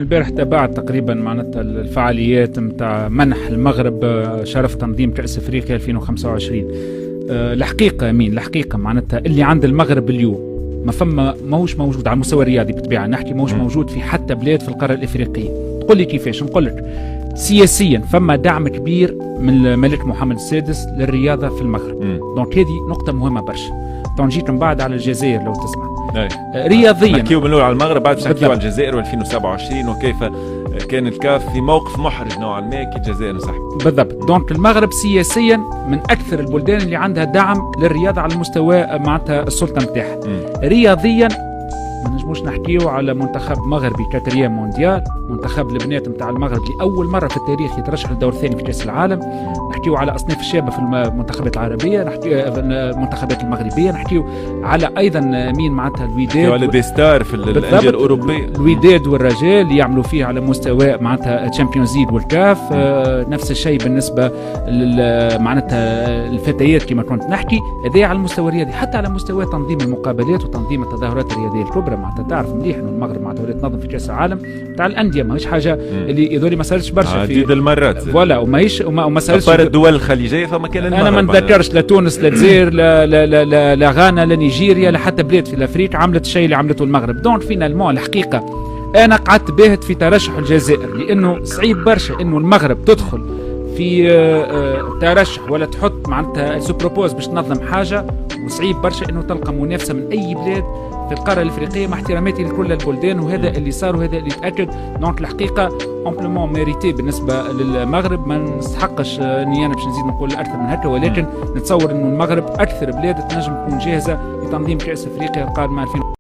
البارح تابعت تقريبا معناتها الفعاليات نتاع منح المغرب شرف تنظيم كأس افريقيا 2025. الحقيقة مين الحقيقة معناتها اللي عند المغرب اليوم ماهوش موجود على المستوى الرياضي بالطبيعة، نحكي ماهوش موجود في حتى بلاد في القارة الافريقية. تقول لي كيفاش؟ نقول لك سياسيا فما دعم كبير من الملك محمد السادس للرياضة في المغرب. دونك هذه نقطة مهمة برشا. جيت من بعد على الجزائر لو تسمع. رياضيا نحكيو بنقول على المغرب، بعد نحكيو على الجزائر و2027 وكيف كان الكاف في موقف محرج نوعا ما كي الجزائر انسحبت. بالضبط. دونك المغرب سياسيا من اكثر البلدان اللي عندها دعم للرياضه على المستوى معناتها السلطه نتاعها. رياضيا ما نجموش نحكيو على منتخب مغربي كاتريام مونديال، منتخب البنات نتاع المغرب لاول مره في التاريخ يترشح للدور الثاني في كاس العالم. نحكيو على اصناف الشابه في المنتخبات العربيه، نحكيو المنتخبات المغربيه، نحكيو على ايضا مين معناتها الوداد على دي ستار في الانديه الاوروبيه، الوداد والرجال اللي يعملوا فيه على مستوى معناتها تشامبيونز ليج والكاف. نفس الشيء بالنسبه معناتها الفتيات كما كنت نحكي. هذا على المستوى الرياضي، حتى على مستوى تنظيم المقابلات وتنظيم التظاهرات الرياضيه الكبرى. معناتها تعرف مليح انه المغرب معناتها ولات تنظم في كاس العالم تاع الانديه، ماهيش حاجه اللي يذولي ما صارتش برشا في عديد المرات فوالا، وما صارتش الدول الخليجيه. فما كان انا ما نتذكرش لا تونس لا الجزائر لا غانا لا نيجيريا لا حتى بلاد في افريقيا عملت الشيء اللي عملته المغرب. دونك فينا الحقيقه انا قعدت باهت في ترشح الجزائر، لانه صعيب برشا انه المغرب تدخل في ترشح ولا تحط معناتها سوبروبوز باش تنظم حاجه، وصعيب برشا انه تلقى منافسه من اي بلاد في القاره الافريقيه، مع احتراماتي لكل البلدان. وهذا اللي صار وهذا اللي تاكد. دونك الحقيقه امبلومون ميريتي بالنسبه للمغرب، ما نستحقش اني انا باش نزيد نقول اكثر من هكا، ولكن نتصور انه المغرب اكثر بلاد تنجم تكون جاهزه لتنظيم كاس افريقيا القادمه 2000.